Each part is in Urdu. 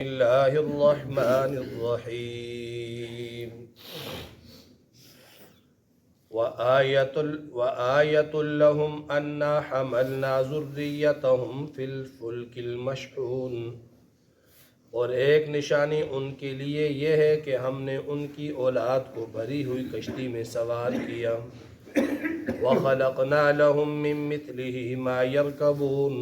الله الرحمن الرحيم وآية لهم أنا حملنا ذريتهم في الفلك المشحون، اور ایک نشانی ان کے لیے یہ ہے کہ ہم نے ان کی اولاد کو بھری ہوئی کشتی میں سوار کیا۔ وَخَلَقْنَا لَهُم مِّن مِّثْلِهِ مَا يَرْكَبُونَ،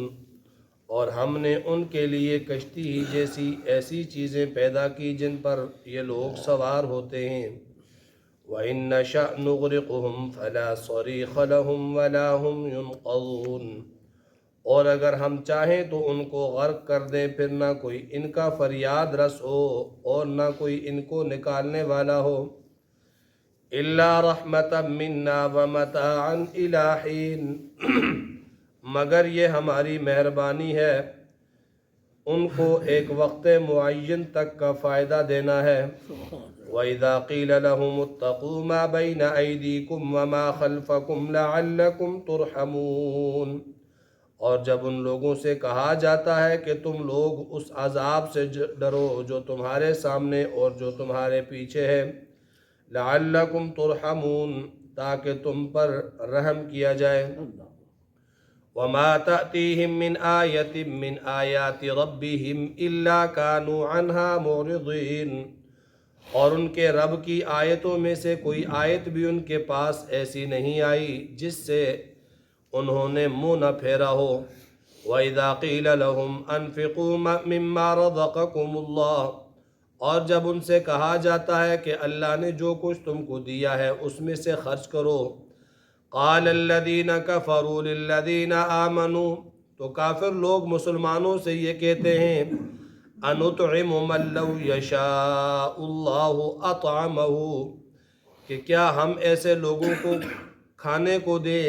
اور ہم نے ان کے لیے کشتی ہی جیسی ایسی چیزیں پیدا کی جن پر یہ لوگ سوار ہوتے ہیں۔ وَإِن نَّشَأْ نُغْرِقْهُمْ فَلَا صَرِيخَ لَهُمْ وَلَا هُمْ يُنقَذُونَ، اور اگر ہم چاہیں تو ان کو غرق کر دیں، پھر نہ کوئی ان کا فریاد رس ہو اور نہ کوئی ان کو نکالنے والا ہو۔ إِلَّا رَحْمَةً مِّنَّا وَمَتَاعًا إِلَىٰ حِينٍ، مگر یہ ہماری مہربانی ہے، ان کو ایک وقت معین تک کا فائدہ دینا ہے۔ وَإِذَا قِيلَ لَهُمُ اتَّقُوا مَا بَيْنَ أَيْدِيكُمْ وَمَا خَلْفَكُمْ لَعَلَّكُمْ تُرْحَمُونَ، اور جب ان لوگوں سے کہا جاتا ہے کہ تم لوگ اس عذاب سے ڈرو جو تمہارے سامنے اور جو تمہارے پیچھے ہے، لَعَلَّكُمْ تُرْحَمُونَ، تاکہ تم پر رحم کیا جائے۔ وَمَا تَأْتِيهِم مِّنْ آيَةٍ مِّنْ آيَاتِ رَبِّهِمْ إِلَّا كَانُوا عَنْهَا مُعْرِضِينَ، اور ان کے رب کی آیتوں میں سے کوئی آیت بھی ان کے پاس ایسی نہیں آئی جس سے انہوں نے منہ نہ پھیرا ہو۔ وَإِذَا قِيلَ لَهُمْ أَنفِقُوا مِمَّا رَزَقَكُمُ اللَّهُ، اور جب ان سے کہا جاتا ہے کہ اللہ نے جو کچھ تم کو دیا ہے اس میں سے خرچ کرو، قَالَ الَّذِينَ كَفَرُوا لِلَّذِينَ آمَنُوا، تو کافر لوگ مسلمانوں سے یہ کہتے ہیں، أَنُطْعِمُ مَن لَّوْ يَشَاءُ اللَّهُ أَطْعَمَهُ، کہ کیا ہم ایسے لوگوں کو کھانے کو دے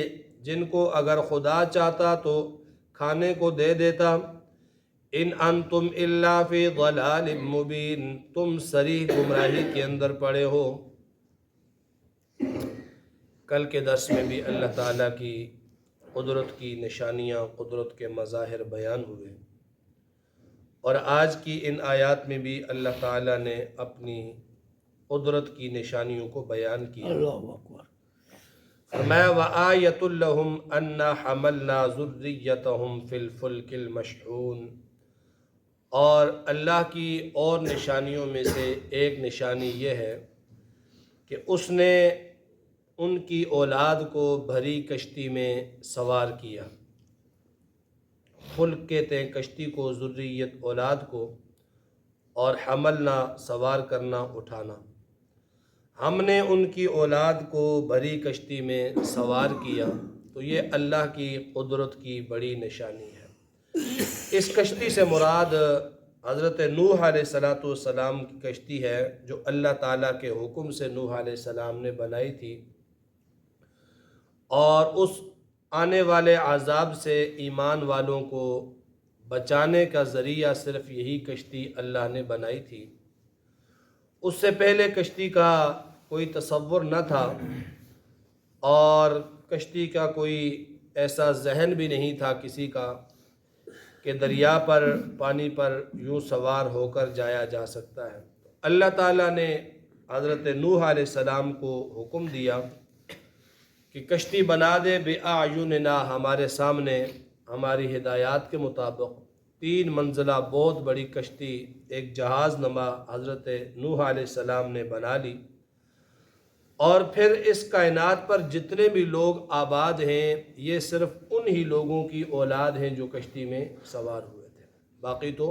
جن کو اگر خدا چاہتا تو کھانے کو دے دیتا۔ ان انتم الا فی ضلال مبین، تم صریح گمراہی کے اندر پڑے ہو۔ کل کے درس میں بھی اللہ تعالیٰ کی قدرت کی نشانیاں، قدرت کے مظاہر بیان ہوئے، اور آج کی ان آیات میں بھی اللہ تعالیٰ نے اپنی قدرت کی نشانیوں کو بیان کیا۔ اللہ اکبر۔ فرمایا وَآیَةٌ لَهُمْ أَنَّا حَمَلْنَا ذُرِّيَّتَهُمْ فِي الْفُلْكِ الْمَشْحُونِ، اور اللہ کی اور نشانیوں میں سے ایک نشانی یہ ہے کہ اس نے ان کی اولاد کو بھری کشتی میں سوار کیا۔ فلک کہتے ہیں کشتی کو، ذریت اولاد کو، اور حملنا سوار کرنا، اٹھانا۔ ہم نے ان کی اولاد کو بھری کشتی میں سوار کیا، تو یہ اللہ کی قدرت کی بڑی نشانی ہے۔ اس کشتی سے مراد حضرت نوح علیہ السلام کی کشتی ہے، جو اللہ تعالیٰ کے حکم سے نوح علیہ السلام نے بنائی تھی، اور اس آنے والے عذاب سے ایمان والوں کو بچانے کا ذریعہ صرف یہی کشتی اللہ نے بنائی تھی۔ اس سے پہلے کشتی کا کوئی تصور نہ تھا، اور کشتی کا کوئی ایسا ذہن بھی نہیں تھا کسی کا کہ دریا پر، پانی پر یوں سوار ہو کر جایا جا سکتا ہے۔ اللہ تعالیٰ نے حضرت نوح علیہ السلام کو حکم دیا کہ کشتی بنا دے بِأَعْيُنِنَا، ہمارے سامنے، ہماری ہدایات کے مطابق 3 منزلہ بہت بڑی کشتی، ایک جہاز نما حضرت نوح علیہ السلام نے بنا لی، اور پھر اس کائنات پر جتنے بھی لوگ آباد ہیں یہ صرف انہی لوگوں کی اولاد ہیں جو کشتی میں سوار ہوئے تھے، باقی تو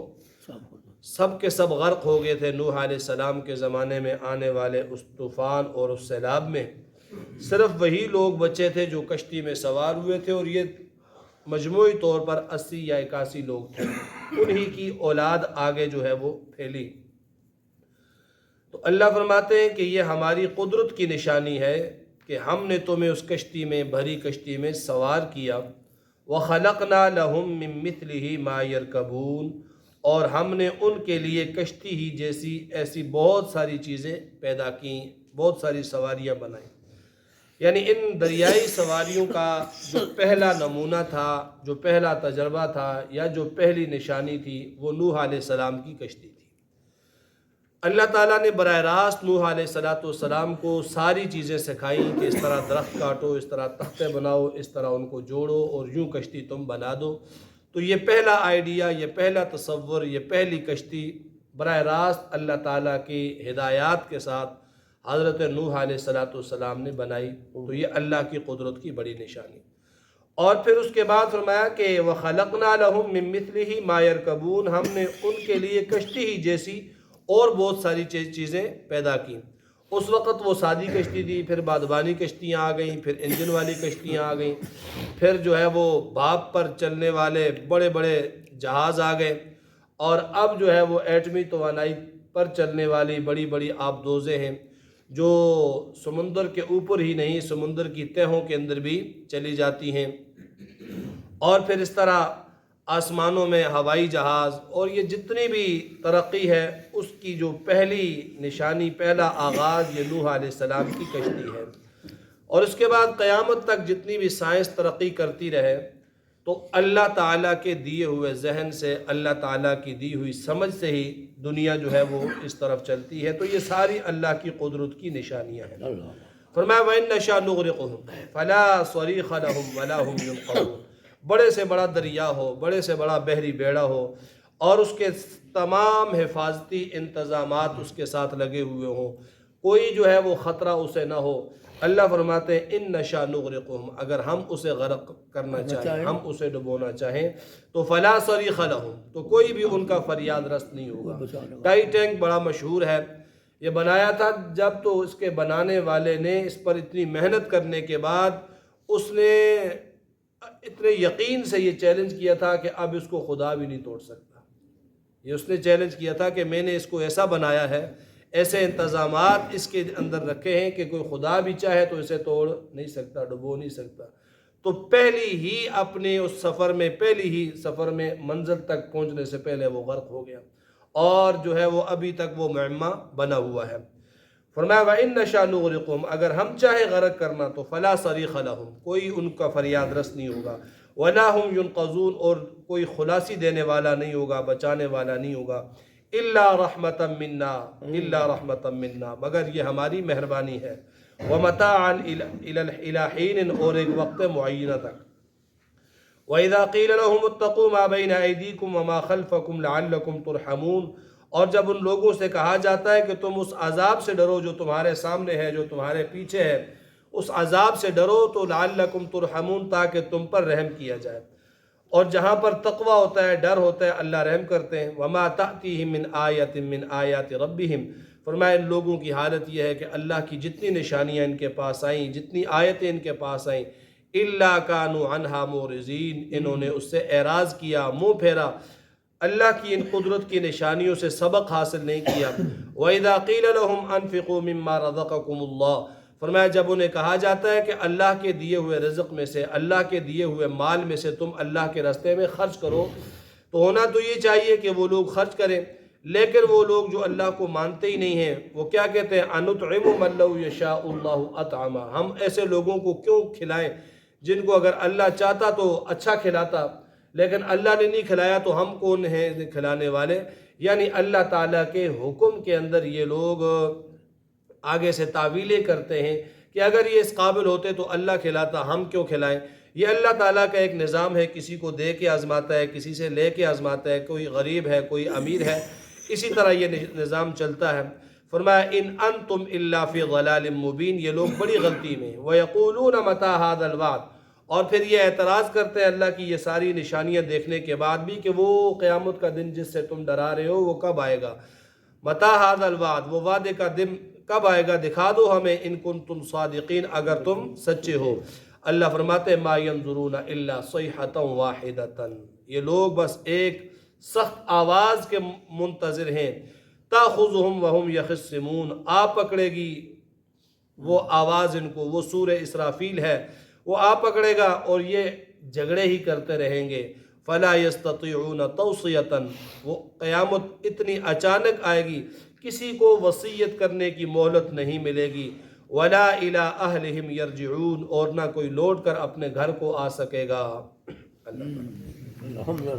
سب کے سب غرق ہو گئے تھے۔ نوح علیہ السلام کے زمانے میں آنے والے اس طوفان اور اس سیلاب میں صرف وہی لوگ بچے تھے جو کشتی میں سوار ہوئے تھے، اور یہ مجموعی طور پر 80 یا 81 لوگ تھے، انہی کی اولاد آگے جو ہے وہ پھیلی۔ تو اللہ فرماتے ہیں کہ یہ ہماری قدرت کی نشانی ہے کہ ہم نے تمہیں اس کشتی میں، بھری کشتی میں سوار کیا۔ وَخَلَقْنَا لَهُم مِّن مِّثْلِهِ مَا يَرْكَبُونَ، اور ہم نے ان کے لیے کشتی ہی جیسی ایسی بہت ساری چیزیں پیدا کیں، بہت ساری سواریاں بنائیں۔ یعنی ان دریائی سواریوں کا جو پہلا نمونہ تھا، جو پہلا تجربہ تھا، یا جو پہلی نشانی تھی، وہ نوح علیہ السلام کی کشتی تھی۔ اللہ تعالیٰ نے براہ راست نوح علیہ السلام کو ساری چیزیں سکھائیں کہ اس طرح درخت کاٹو، اس طرح تختے بناؤ، اس طرح ان کو جوڑو اور یوں کشتی تم بنا دو۔ تو یہ پہلا آئیڈیا، یہ پہلا تصور، یہ پہلی کشتی براہ راست اللہ تعالیٰ کی ہدایات کے ساتھ حضرت نوح علیہ السلام نے بنائی۔ تو یہ اللہ کی قدرت کی بڑی نشانی۔ اور پھر اس کے بعد فرمایا کہ وَخَلَقْنَا لَهُم مِّن مِّثْلِهِ مَا يَرْكَبُونَ، ہم نے ان کے لیے کشتی ہی جیسی اور بہت ساری چیزیں پیدا کی۔ اس وقت وہ سادی کشتی تھی، پھر بادبانی کشتیاں آ گئیں، پھر انجن والی کشتیاں آ گئیں، پھر جو ہے وہ بھاپ پر چلنے والے بڑے بڑے جہاز آ گئے، اور اب جو ہے وہ ایٹمی توانائی پر چلنے والی بڑی بڑی آبدوزیں ہیں جو سمندر کے اوپر ہی نہیں، سمندر کی تہوں کے اندر بھی چلی جاتی ہیں۔ اور پھر اس طرح آسمانوں میں ہوائی جہاز، اور یہ جتنی بھی ترقی ہے اس کی جو پہلی نشانی، پہلا آغاز یہ نوح علیہ السلام کی کشتی ہے۔ اور اس کے بعد قیامت تک جتنی بھی سائنس ترقی کرتی رہے تو اللہ تعالیٰ کے دیے ہوئے ذہن سے، اللہ تعالیٰ کی دی ہوئی سمجھ سے ہی دنیا جو ہے وہ اس طرف چلتی ہے۔ تو یہ ساری اللہ کی قدرت کی نشانیاں ہیں۔ فرمایا وَإِن نَّشَأْ نُغْرِقْهُمْ فَلَا صَرِيخَ لَهُمْ وَلَا هُمْ يُنقَذُونَ، بڑے سے بڑا دریا ہو، بڑے سے بڑا بحری بیڑا ہو، اور اس کے تمام حفاظتی انتظامات اس کے ساتھ لگے ہوئے ہوں، کوئی جو ہے وہ خطرہ اسے نہ ہو، اللہ فرماتے ہیں ان نشاء نغرقہم، اگر ہم اسے غرق کرنا چاہیں، ہم اسے ڈبونا چاہیں تو فلا صریخ لہم، تو کوئی بھی ان کا فریاد رس نہیں ہوگا۔ ٹائٹینک بڑا مشہور ہے، یہ بنایا تھا جب تو اس کے بنانے والے نے اس پر اتنی محنت کرنے کے بعد اس نے اتنے یقین سے یہ چیلنج کیا تھا کہ اب اس کو خدا بھی نہیں توڑ سکتا۔ یہ اس نے چیلنج کیا تھا کہ میں نے اس کو ایسا بنایا ہے، ایسے انتظامات اس کے اندر رکھے ہیں کہ کوئی خدا بھی چاہے تو اسے توڑ نہیں سکتا، ڈبو نہیں سکتا۔ تو پہلی ہی اپنے اس سفر میں، پہلی ہی سفر میں منزل تک پہنچنے سے پہلے وہ غرق ہو گیا، اور جو ہے وہ ابھی تک وہ معمہ بنا ہوا ہے۔ فرمایا وَإِن نَّشَأْ نُغْرِقْهُمْ، اگر ہم چاہے غرق کرنا تو فلا صریخ لہم، کوئی ان کا فریاد رس نہیں ہوگا، وَلَا هُمْ يُنْقَذُونَ، اور کوئی خلاصی دینے والا نہیں ہوگا، بچانے والا نہیں ہوگا، الا رحمتا منا، الا رحمتا منا، مگر یہ ہماری مہربانی ہے، ومتاعا الی حین، اور ایک وقت معینہ تک۔ وَإِذَا قِيلَ لَهُمُ اتَّقُوا مَا بَيْنَ أَيْدِيكُمْ وَمَا خَلْفَكُمْ لَعَلَّكُمْ تُرْحَمُونَ، اور جب ان لوگوں سے کہا جاتا ہے کہ تم اس عذاب سے ڈرو جو تمہارے سامنے ہے، جو تمہارے پیچھے ہے، اس عذاب سے ڈرو تو لعلکم ترحمون، تاکہ تم پر رحم کیا جائے۔ اور جہاں پر تقوی ہوتا ہے، ڈر ہوتا ہے، اللہ رحم کرتے ہیں۔ وما تأتیہم من آیت من آیات ربہم، فرمایا ان لوگوں کی حالت یہ ہے کہ اللہ کی جتنی نشانیاں ان کے پاس آئیں، جتنی آیتیں ان کے پاس آئیں، الا کانوا عنہا معرضین، انہوں نے اس سے اعراض کیا، منہ پھیرا، اللہ کی ان قدرت کی نشانیوں سے سبق حاصل نہیں کیا۔ وَإِذَا قِيلَ لَهُمْ أَنفِقُوا مِمَّا رَزَقَكُمُ اللَّهُ، فرمایا جب انہیں کہا جاتا ہے کہ اللہ کے دیے ہوئے رزق میں سے، اللہ کے دیے ہوئے مال میں سے تم اللہ کے راستے میں خرچ کرو، تو ہونا تو یہ چاہیے کہ وہ لوگ خرچ کریں، لیکن وہ لوگ جو اللہ کو مانتے ہی نہیں ہیں وہ کیا کہتے ہیں، أَنُطْعِمُ مَن لَّوْ يَشَاءُ اللَّهُ أَطْعَمَهُ، ہم ایسے لوگوں کو کیوں کھلائیں جن کو اگر اللہ چاہتا تو اچھا کھلاتا، لیکن اللہ نے نہیں کھلایا تو ہم کون ہیں کھلانے والے۔ یعنی اللہ تعالیٰ کے حکم کے اندر یہ لوگ آگے سے تعویلیں کرتے ہیں کہ اگر یہ اس قابل ہوتے تو اللہ کھلاتا، ہم کیوں کھلائیں۔ یہ اللہ تعالیٰ کا ایک نظام ہے، کسی کو دے کے آزماتا ہے، کسی سے لے کے آزماتا ہے، کوئی غریب ہے، کوئی امیر ہے، اسی طرح یہ نظام چلتا ہے۔ فرمایا ان انتم الا فی ضلال مبین، یہ لوگ بڑی غلطی میں۔ وَيَقُولُونَ مَتَىٰ هَٰذَا الْوَعْدُ، اور پھر یہ اعتراض کرتے ہیں اللہ کی یہ ساری نشانیاں دیکھنے کے بعد بھی کہ وہ قیامت کا دن جس سے تم ڈرا رہے ہو وہ کب آئے گا۔ مَتَىٰ هَٰذَا الْوَعْدُ، وہ وعدے کا دن کب آئے گا، دکھا دو ہمیں، ان کنتم صادقین، اگر تم سچے ہو۔ اللہ فرماتے ما ينظرون الا صیحة واحدة، یہ لوگ بس ایک سخت آواز کے منتظر ہیں، تاخذهم وهم یخصمون، آ پکڑے گی وہ آواز ان کو، وہ سورہ اسرافیل ہے، وہ آ پکڑے گا اور یہ جھگڑے ہی کرتے رہیں گے۔ فلا یستطیعون توصیۃ، وہ قیامت اتنی اچانک آئے گی کسی کو وصیت کرنے کی مہلت نہیں ملے گی۔ ولا الی اہلہم یرجعون، اور نہ کوئی لوٹ کر اپنے گھر کو آ سکے گا۔ اللہ